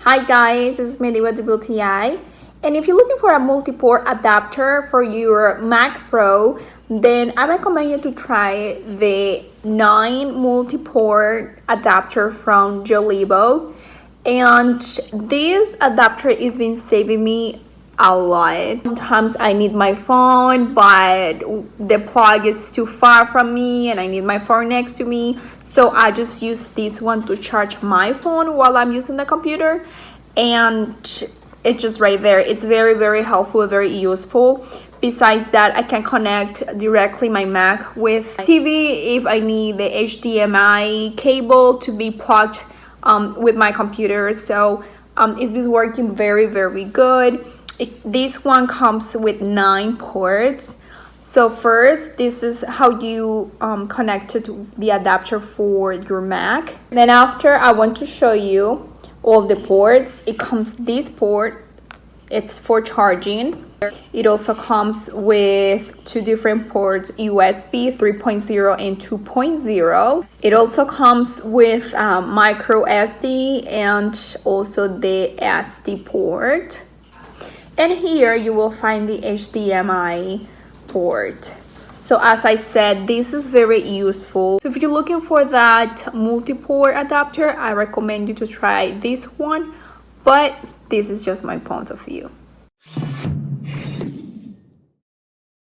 Hi guys, this is YEOLIBO TI, and if you're looking for a multi-port adapter for your Mac Pro, then I recommend you to try the 9 multi-port adapter from YEOLIBO. And this adapter has been saving me a lot. Sometimes I need my phone, but the plug is too far from me and I need my phone next to me. So I just use this one to charge my phone while I'm using the computer. And it's just right there. It's very helpful, very useful. Besides that, I can connect directly my Mac with TV if I need the HDMI cable to be plugged with my computer. So it's been working very good. This one comes with 9 ports. So first, this is how you connect it to the adapter for your Mac. Then after, I want to show you all the ports. It comes this port, it's for charging. It also comes with 2 different ports, USB 3.0 and 2.0. It also comes with micro SD and also the SD port. And here you will find the HDMI port. So as I said, this is very useful. So if you're looking for that multi-port adapter, I recommend you to try this one, but this is just my point of view.